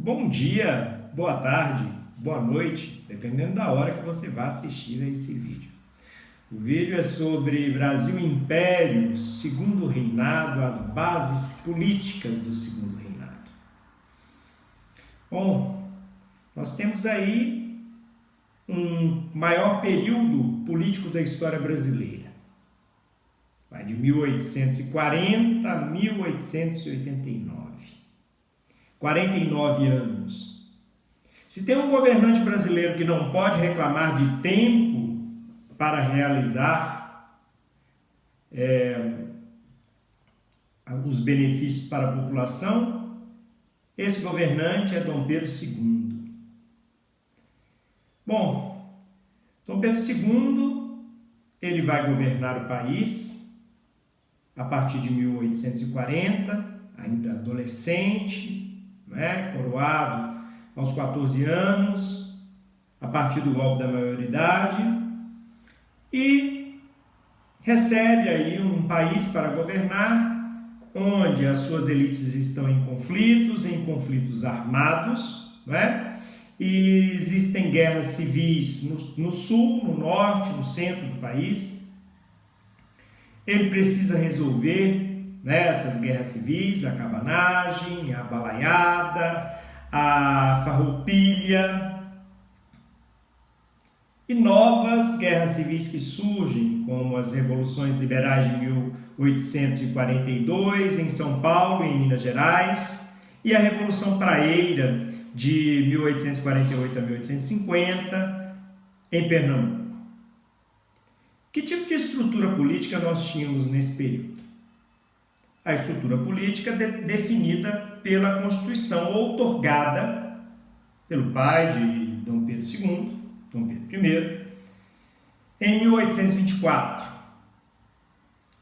Bom dia, boa tarde, boa noite, dependendo da hora que você vai assistir a esse vídeo. O vídeo é sobre Brasil Império, Segundo Reinado, as bases políticas do Segundo Reinado. Bom, nós temos aí um maior período político da história brasileira. Vai de 1840 a 1889. 49 anos. Se tem um governante brasileiro que não pode reclamar de tempo para realizar os benefícios para a população, esse governante é Dom Pedro II. Bom, Dom Pedro II, ele vai governar o país a partir de 1840, ainda adolescente, coroado aos 14 anos, a partir do golpe da maioridade, e recebe aí um país para governar, onde as suas elites estão em conflitos armados, e existem guerras civis no sul, no norte, no centro do país. Ele precisa resolver essas guerras civis, a cabanagem, a balaiada, a farroupilha e novas guerras civis que surgem, como as revoluções liberais de 1842 em São Paulo e em Minas Gerais e a Revolução Praeira de 1848 a 1850 em Pernambuco. Que tipo de estrutura política nós tínhamos nesse período? A estrutura política definida pela Constituição, outorgada pelo pai de Dom Pedro II, Dom Pedro I, em 1824.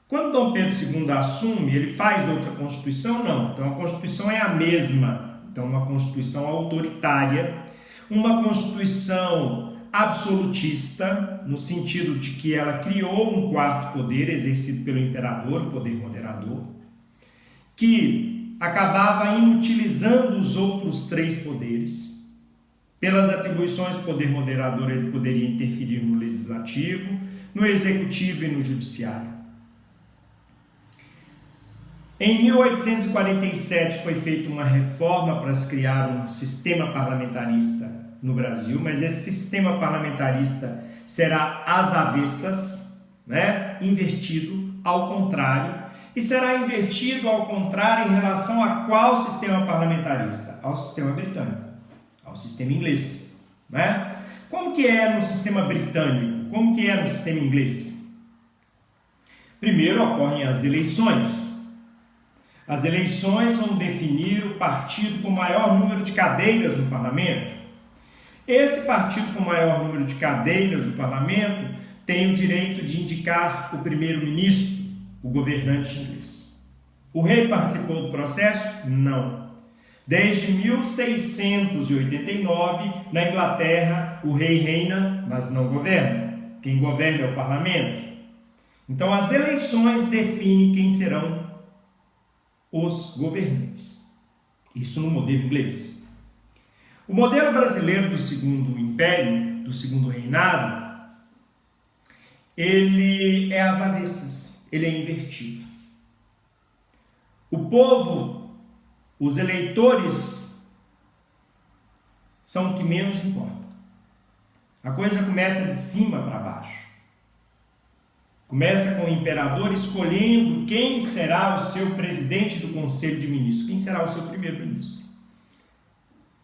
Quando Dom Pedro II assume, ele faz outra Constituição? Não. Então a Constituição é a mesma. Então uma Constituição autoritária, uma Constituição absolutista, no sentido de que ela criou um quarto poder exercido pelo imperador, o poder moderador, que acabava inutilizando os outros três poderes. Pelas atribuições do poder moderador, ele poderia interferir no legislativo, no executivo e no judiciário. Em 1847 foi feita uma reforma para se criar um sistema parlamentarista no Brasil, mas esse sistema parlamentarista será às avessas, invertido, ao contrário. E será invertido ao contrário em relação a qual sistema parlamentarista? Ao sistema britânico, ao sistema inglês. Como que é no sistema britânico? Como que é no sistema inglês? Primeiro ocorrem as eleições. As eleições vão definir o partido com maior número de cadeiras no parlamento. Esse partido com maior número de cadeiras no parlamento tem o direito de indicar o primeiro-ministro, o governante inglês. O rei participou do processo? Não. Desde 1689, na Inglaterra, o rei reina, mas não governa. Quem governa é o parlamento. Então, as eleições definem quem serão os governantes. Isso no modelo inglês. O modelo brasileiro do Segundo Império, do Segundo Reinado, ele é às avessas. Ele é invertido. O povo, os eleitores, são o que menos importa. A coisa começa de cima para baixo. Começa com o imperador escolhendo quem será o seu presidente do Conselho de Ministros, quem será o seu primeiro-ministro.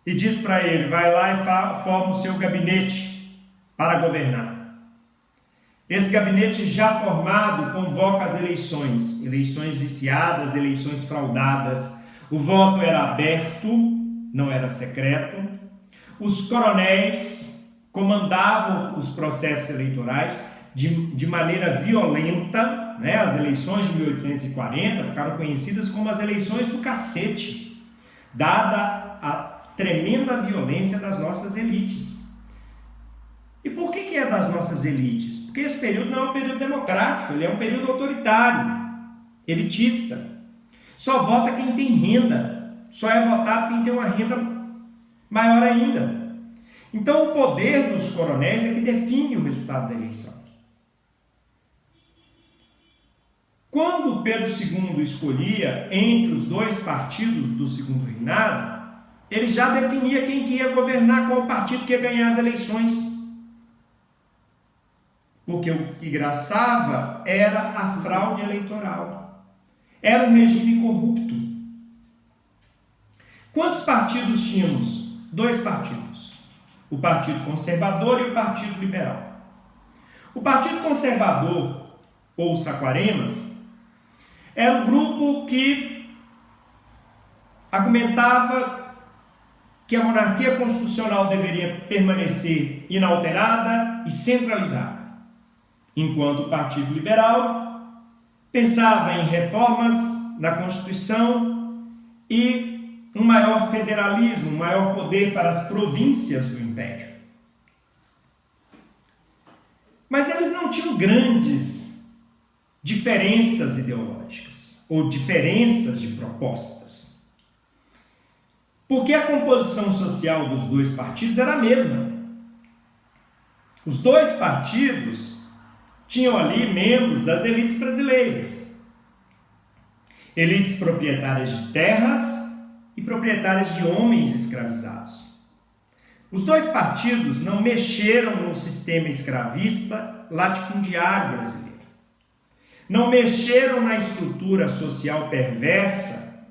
E diz para ele, vai lá e forma o seu gabinete para governar. Esse gabinete já formado convoca as eleições viciadas, eleições fraudadas. O voto era aberto, não era secreto. Os coronéis comandavam os processos eleitorais de maneira violenta. As eleições de 1840 ficaram conhecidas como as eleições do cacete, dada a tremenda violência das nossas elites. E por que é das nossas elites? Porque esse período não é um período democrático, ele é um período autoritário, elitista. Só vota quem tem renda, só é votado quem tem uma renda maior ainda. Então, o poder dos coronéis é que define o resultado da eleição. Quando Pedro II escolhia entre os dois partidos do segundo reinado, ele já definia quem que ia governar, qual partido que ia ganhar as eleições. Porque o que graçava era a fraude eleitoral. Era um regime corrupto. Quantos partidos tínhamos? 2 partidos. O Partido Conservador e o Partido Liberal. O Partido Conservador, ou os Saquaremas, era o grupo que argumentava que a monarquia constitucional deveria permanecer inalterada e centralizada, enquanto o Partido Liberal pensava em reformas na Constituição e um maior federalismo, um maior poder para as províncias do Império. Mas eles não tinham grandes diferenças ideológicas ou diferenças de propostas, porque a composição social dos 2 partidos era a mesma. Os 2 partidos tinham ali membros das elites brasileiras, elites proprietárias de terras e proprietárias de homens escravizados. Os 2 partidos não mexeram no sistema escravista latifundiário brasileiro, não mexeram na estrutura social perversa.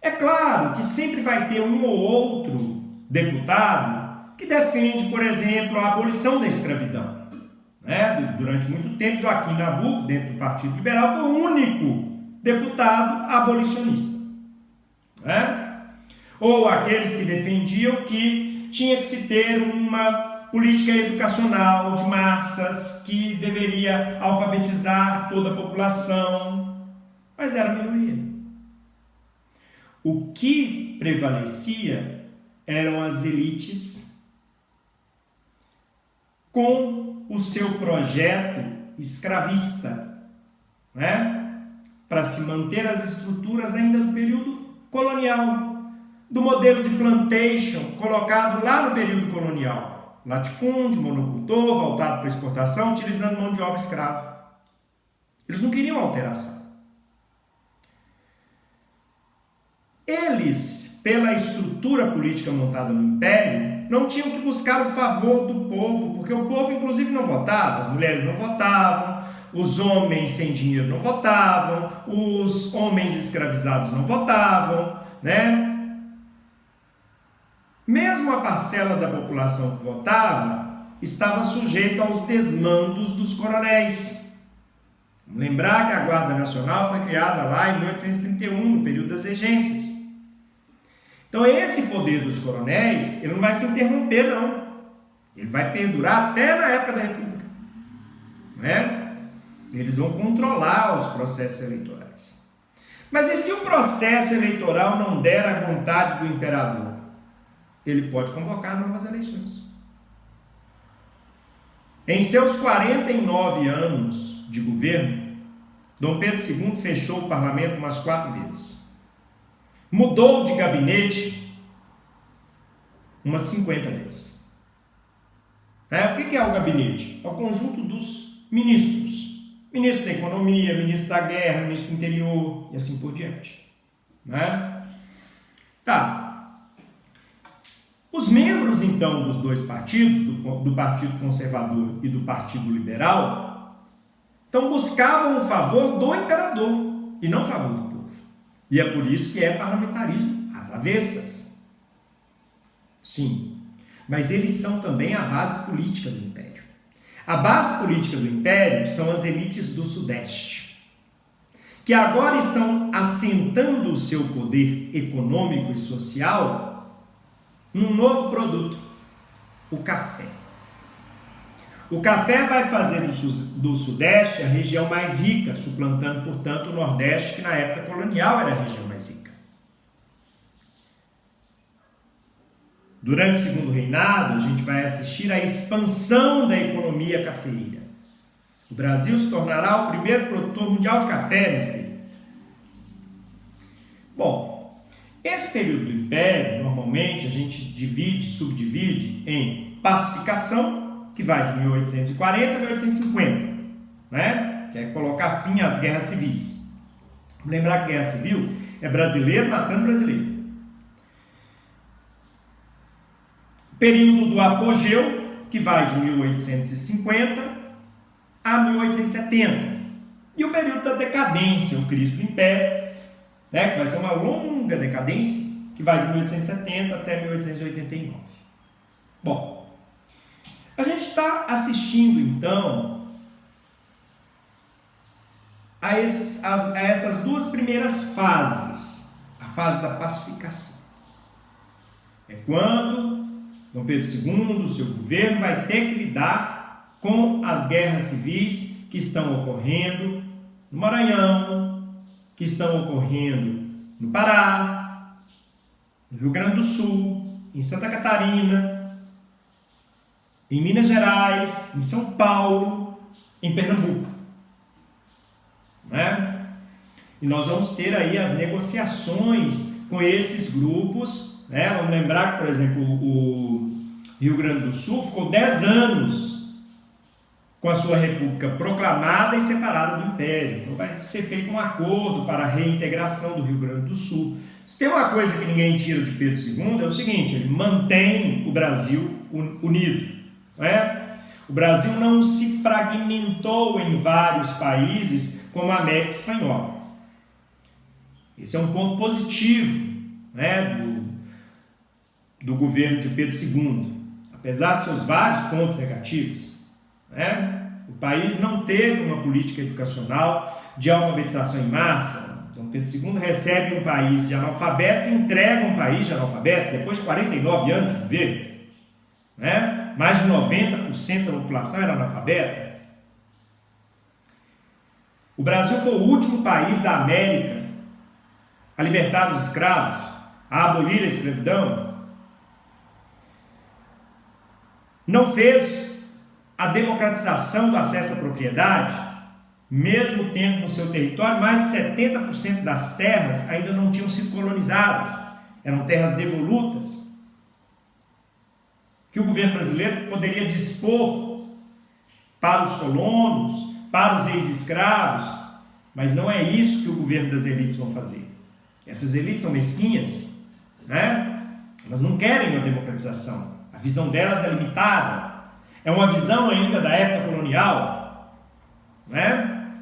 É claro que sempre vai ter um ou outro deputado que defende, por exemplo, a abolição da escravidão. Durante muito tempo, Joaquim Nabuco, dentro do Partido Liberal, foi o único deputado abolicionista. Ou aqueles que defendiam que tinha que se ter uma política educacional de massas, que deveria alfabetizar toda a população, mas era a minoria. O que prevalecia eram as elites com o seu projeto escravista, para se manter as estruturas ainda do período colonial, do modelo de plantation colocado lá no período colonial. Latifúndio, monocultor, voltado para exportação, utilizando mão de obra escrava. Eles não queriam alteração. Eles, pela estrutura política montada no Império, não tinham que buscar o favor do povo, porque o povo, inclusive, não votava. As mulheres não votavam, os homens sem dinheiro não votavam, os homens escravizados não votavam, Mesmo a parcela da população que votava estava sujeita aos desmandos dos coronéis. Vamos lembrar que a Guarda Nacional foi criada lá em 1831, no período das regências. Então esse poder dos coronéis, ele não vai se interromper, não. Ele vai perdurar até na época da República. Eles vão controlar os processos eleitorais. Mas e se o processo eleitoral não der a vontade do imperador? Ele pode convocar novas eleições. Em seus 49 anos de governo, Dom Pedro II fechou o parlamento umas 4 vezes. Mudou de gabinete umas 50 vezes. O que é o gabinete? É o conjunto dos ministros. Ministro da Economia, ministro da Guerra, ministro do Interior e assim por diante. Os membros, então, dos 2 partidos, do Partido Conservador e do Partido Liberal, então buscavam o favor do imperador e não o favor do povo. E é por isso que é parlamentarismo às avessas. Sim, mas eles são também a base política do Império. A base política do Império são as elites do Sudeste, que agora estão assentando o seu poder econômico e social num novo produto, o café. O café vai fazer do Sudeste a região mais rica, suplantando, portanto, o Nordeste, que na época colonial era a região mais rica. Durante o segundo reinado, a gente vai assistir à expansão da economia cafeeira. O Brasil se tornará o primeiro produtor mundial de café nesse período. Bom, Esse período do Império, normalmente, a gente subdivide em pacificação, que vai de 1840 a 1850, né? Que é colocar fim às guerras civis. Vamos lembrar que guerra civil é brasileiro matando brasileiro. Período do apogeu, que vai de 1850 a 1870. E o período da decadência, o Cristo do Império, né, que vai ser uma longa decadência, que vai de 1870 até 1889. Bom, a gente está assistindo, então, a essas duas primeiras fases. A fase da pacificação. É quando Dom Pedro II, o seu governo, vai ter que lidar com as guerras civis que estão ocorrendo no Maranhão, que estão ocorrendo no Pará, no Rio Grande do Sul, em Santa Catarina, em Minas Gerais, em São Paulo, em Pernambuco. Né? E nós vamos ter aí as negociações com esses grupos, né? Vamos lembrar que, por exemplo, o Rio Grande do Sul ficou 10 anos com a sua república proclamada e separada do Império. Então vai ser feito um acordo para a reintegração do Rio Grande do Sul. Se tem uma coisa que ninguém tira de Pedro II, é o seguinte: ele mantém o Brasil unido. Não é? O Brasil não se fragmentou em vários países como a América Espanhola. Esse é um ponto positivo, né, do governo de Pedro II. Apesar de seus vários pontos negativos, né, o país não teve uma política educacional de alfabetização em massa. Então, Pedro II recebe um país de analfabetos e entrega um país de analfabetos depois de 49 anos de governo. Né? Mais de 90% da população era analfabeta. O Brasil foi o último país da América a libertar os escravos, a abolir a escravidão. Não fez a democratização do acesso à propriedade, mesmo tendo no seu território mais de 70% das terras ainda não tinham sido colonizadas, eram terras devolutas, que o governo brasileiro poderia dispor para os colonos, para os ex-escravos, mas não é isso que o governo das elites vão fazer. Essas elites são mesquinhas, né? Elas não querem a democratização. A visão delas é limitada. É uma visão ainda da época colonial, né?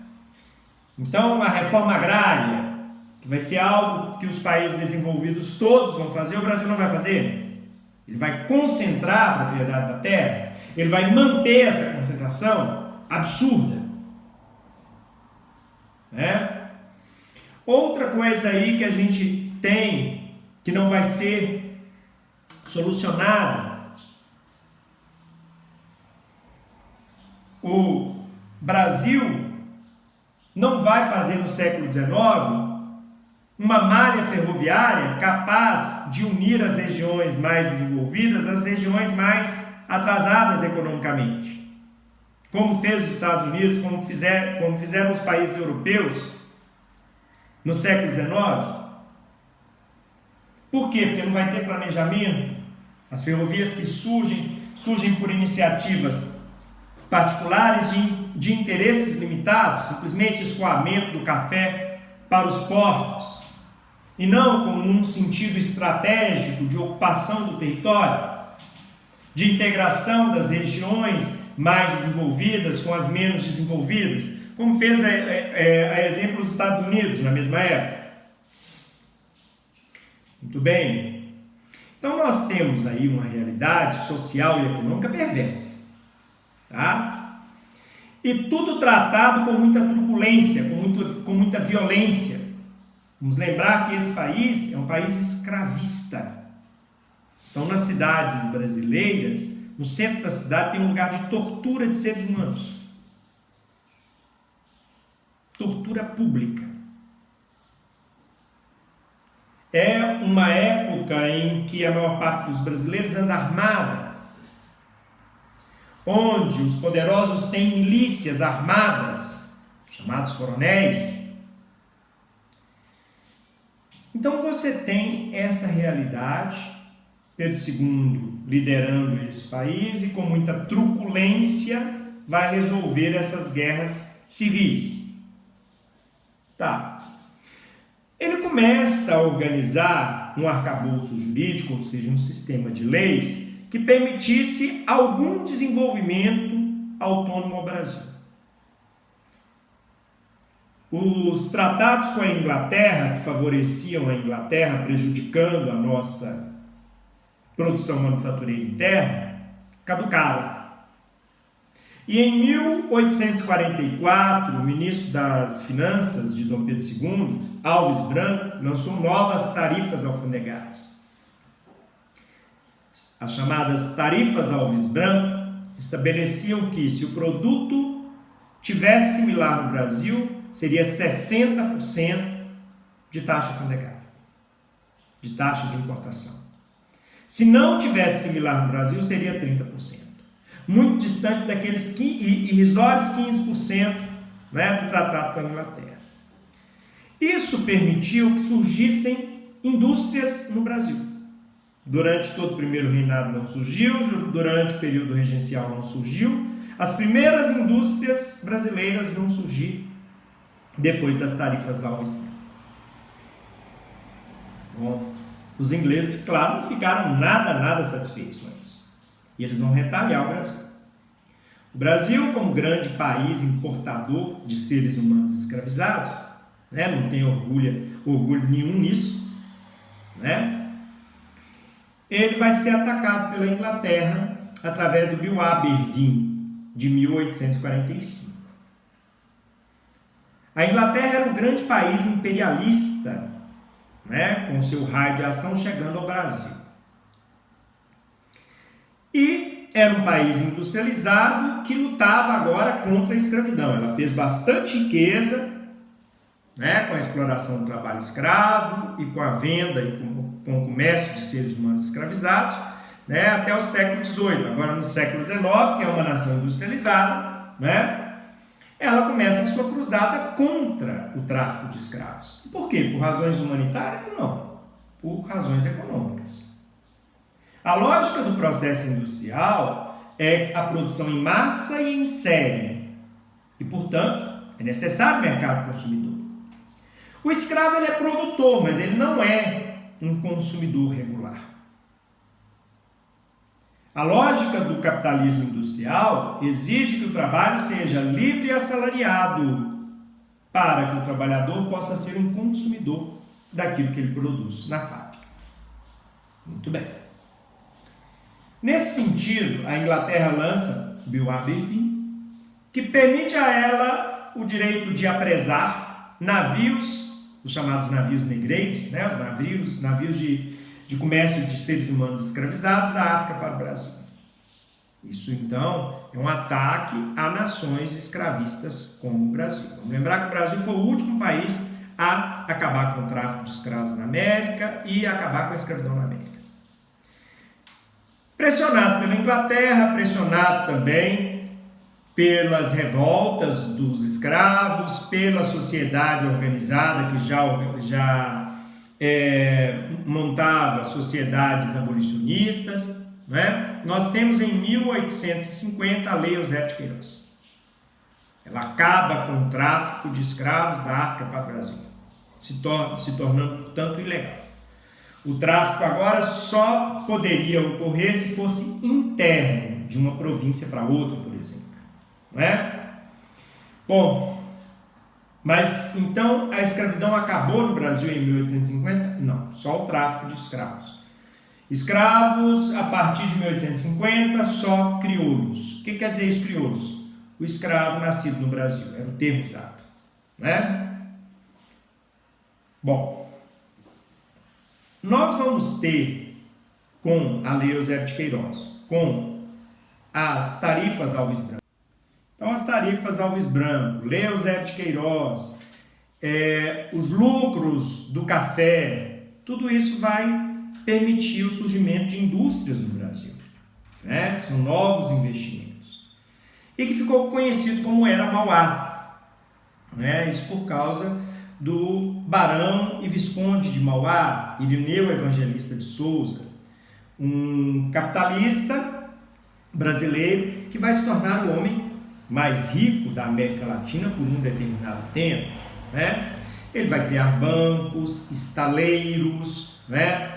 Então, a reforma agrária, que vai ser algo que os países desenvolvidos todos vão fazer, o Brasil não vai fazer. Ele vai concentrar a propriedade da terra, ele vai manter essa concentração absurda, né? Outra coisa aí que a gente tem, que não vai ser solucionada, o Brasil não vai fazer no século XIX uma malha ferroviária capaz de unir as regiões mais desenvolvidas às regiões mais atrasadas economicamente, como fez os Estados Unidos, como fizeram os países europeus no século XIX. Por quê? Porque não vai ter planejamento. As ferrovias que surgem por iniciativas particulares de interesses limitados, simplesmente escoamento do café para os portos, e não com um sentido estratégico de ocupação do território, de integração das regiões mais desenvolvidas com as menos desenvolvidas, como fez a exemplo dos Estados Unidos na mesma época. Muito bem. Então nós temos aí uma realidade social e econômica perversa, tá? E tudo tratado com muita turbulência, com muita violência. Vamos lembrar que esse país é um país escravista. Então, nas cidades brasileiras, no centro da cidade tem um lugar de tortura de seres humanos. Tortura pública. É uma época em que a maior parte dos brasileiros anda armada, onde os poderosos têm milícias armadas, chamados coronéis. Então você tem essa realidade, Pedro II liderando esse país e com muita truculência vai resolver essas guerras civis. Tá. Ele começa a organizar um arcabouço jurídico, ou seja, um sistema de leis que permitisse algum desenvolvimento autônomo ao Brasil. Os tratados com a Inglaterra, que favoreciam a Inglaterra, prejudicando a nossa produção manufatureira interna, caducaram. E em 1844, o ministro das Finanças de Dom Pedro II, Alves Branco, lançou novas tarifas alfandegárias. As chamadas tarifas Alves Branco estabeleciam que, se o produto tivesse similar no Brasil, seria 60% de taxa alfandegária, de taxa de importação. Se não tivesse similar no Brasil, seria 30%. Muito distante daqueles irrisórios 15%, né, do tratado com a Inglaterra. Isso permitiu que surgissem indústrias no Brasil. Durante todo o primeiro reinado não surgiu, durante o período regencial não surgiu. As primeiras indústrias brasileiras vão surgir depois das tarifas Alves. Bom, os ingleses, claro, não ficaram nada satisfeitos com isso. E eles vão retaliar o Brasil. O Brasil, como grande país importador de seres humanos escravizados, né, não tem orgulho nenhum nisso, né, ele vai ser atacado pela Inglaterra através do Bill Aberdeen, de 1845. A Inglaterra era um grande país imperialista, né, com seu raio de ação chegando ao Brasil. E era um país industrializado que lutava agora contra a escravidão. Ela fez bastante riqueza, né, com a exploração do trabalho escravo e com a venda e com o comércio de seres humanos escravizados, né, até o século XVIII. Agora, no século XIX, que é uma nação industrializada, né, ela começa a sua cruzada contra o tráfico de escravos. Por quê? Por razões humanitárias? Não. Por razões econômicas. A lógica do processo industrial é a produção em massa e em série. E, portanto, é necessário mercado consumidor. O escravo ele é produtor, mas ele não é um consumidor regular. A lógica do capitalismo industrial exige que o trabalho seja livre e assalariado para que o trabalhador possa ser um consumidor daquilo que ele produz na fábrica. Muito bem. Nesse sentido, a Inglaterra lança Bill Aberdeen, que permite a ela o direito de apresar navios, os chamados navios negreiros, né, os navios de comércio de seres humanos escravizados da África para o Brasil. Isso, então, é um ataque a nações escravistas como o Brasil. Vamos lembrar que o Brasil foi o último país a acabar com o tráfico de escravos na América e acabar com a escravidão na América. Pressionado pela Inglaterra, pressionado também pelas revoltas dos escravos, pela sociedade organizada que já montava sociedades abolicionistas, né? Nós temos em 1850 a Lei Eusébio de Queiroz. Ela acaba com o tráfico de escravos da África para o Brasil, se tornando, portanto, ilegal. O tráfico agora só poderia ocorrer se fosse interno de uma província para outra, por exemplo. Não é? Bom, mas então a escravidão acabou no Brasil em 1850? Não, só o tráfico de escravos. Escravos, a partir de 1850, só crioulos. O que quer dizer isso, crioulos? O escravo nascido no Brasil, era o termo usado. Né? Bom, nós vamos ter, com a Lei Eusébio de Queiroz, com as tarifas Alves Branco. Então, as tarifas Alves Branco, Lei Eusébio de Queiroz, os lucros do café, tudo isso vai permitir o surgimento de indústrias no Brasil. Né? São novos investimentos. E que ficou conhecido como Era Mauá. Né? Isso por causa do barão e visconde de Mauá, Irineu Evangelista de Souza, um capitalista brasileiro que vai se tornar o homem mais rico da América Latina por um determinado tempo, né? Ele vai criar bancos, estaleiros, né?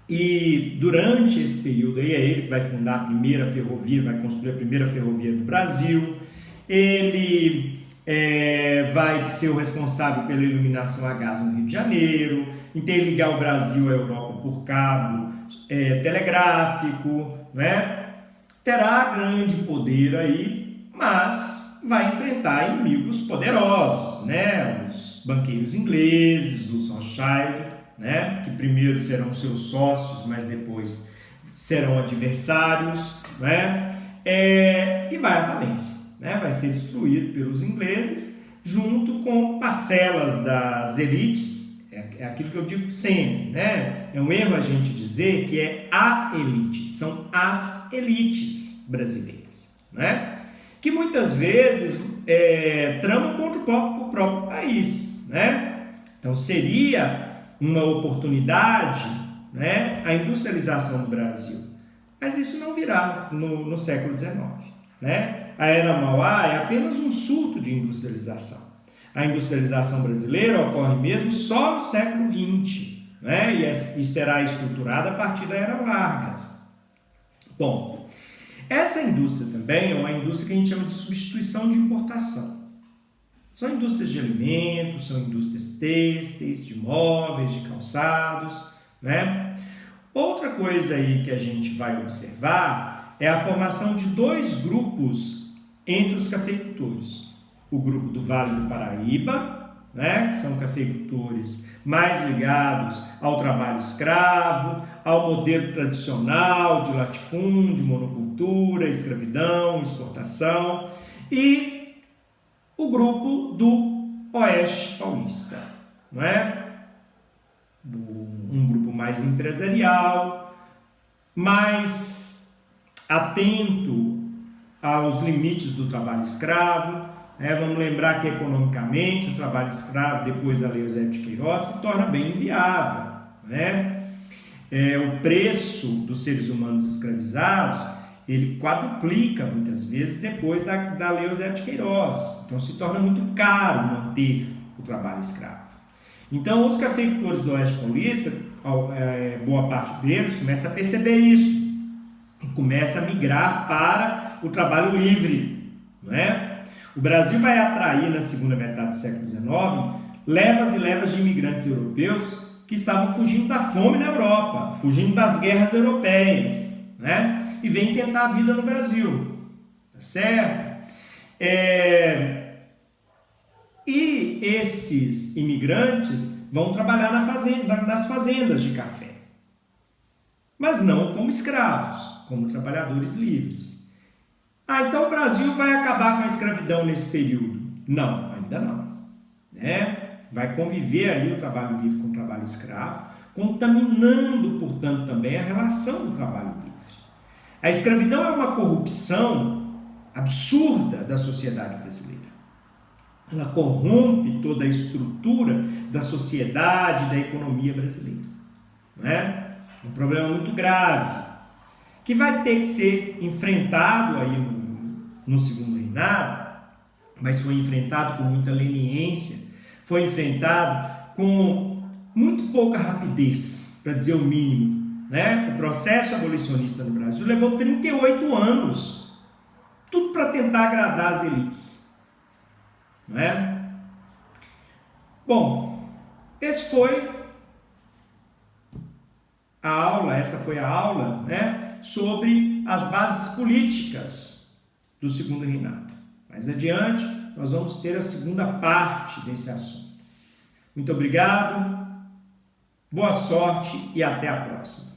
E durante esse período aí, é ele que vai fundar a primeira ferrovia, vai construir a primeira ferrovia do Brasil. Ele vai ser o responsável pela iluminação a gás no Rio de Janeiro, interligar o Brasil à Europa por cabo telegráfico, né? Terá grande poder aí, mas vai enfrentar inimigos poderosos, né? Os banqueiros ingleses, os Rothschild, né? Que primeiro serão seus sócios, mas depois serão adversários, né? E vai à falência, né? Vai ser destruído pelos ingleses, junto com parcelas das elites. É aquilo que eu digo sempre, né? É um erro a gente dizer que é a elite, são as elites brasileiras, né? Que muitas vezes tramam contra o próprio país, né? Então seria uma oportunidade, né, a industrialização do Brasil. Mas isso não virá no século XIX, né? A Era Mauá é apenas um surto de industrialização. A industrialização brasileira ocorre mesmo só no século XX, né? E será estruturada a partir da Era Vargas. Bom, essa indústria também é uma indústria que a gente chama de substituição de importação. São indústrias de alimentos, são indústrias têxteis, de móveis, de calçados, né? Outra coisa aí que a gente vai observar é a formação de dois grupos entre os cafeicultores. O grupo do Vale do Paraíba, né? Que são cafeicultores mais ligados ao trabalho escravo, ao modelo tradicional de latifúndio, monocultura, escravidão, exportação, e o grupo do Oeste Paulista, não é? Um grupo mais empresarial, mais atento aos limites do trabalho escravo, né? Vamos lembrar que economicamente o trabalho escravo, depois da Lei Eusébio de Queiroz, se torna bem inviável, né? O preço dos seres humanos escravizados ele quadruplica muitas vezes depois da Lei Eusébio de Queiroz. Então se torna muito caro manter o trabalho escravo. Então os cafeicultores do Oeste Paulista, boa parte deles começa a perceber isso e começa a migrar para o trabalho livre, não é? O Brasil vai atrair na segunda metade do século XIX levas e levas de imigrantes europeus que estavam fugindo da fome na Europa, fugindo das guerras europeias, né? E vem tentar a vida no Brasil, tá certo? E esses imigrantes vão trabalhar nas fazendas de café, mas não como escravos, como trabalhadores livres. Então o Brasil vai acabar com a escravidão nesse período? Não, ainda não, né? Vai conviver aí o trabalho livre com o trabalho escravo, contaminando, portanto, também a relação do trabalho livre. A escravidão é uma corrupção absurda da sociedade brasileira. Ela corrompe toda a estrutura da sociedade e da economia brasileira. Não é? Um problema muito grave, que vai ter que ser enfrentado aí no segundo reinado, mas foi enfrentado com muita leniência, foi enfrentado com muito pouca rapidez, para dizer o mínimo. Né? O processo abolicionista no Brasil levou 38 anos, tudo para tentar agradar as elites, não é? Bom, essa foi a aula, né, sobre as bases políticas do segundo reinado. Mais adiante, nós vamos ter a segunda parte desse assunto. Muito obrigado, boa sorte e até a próxima.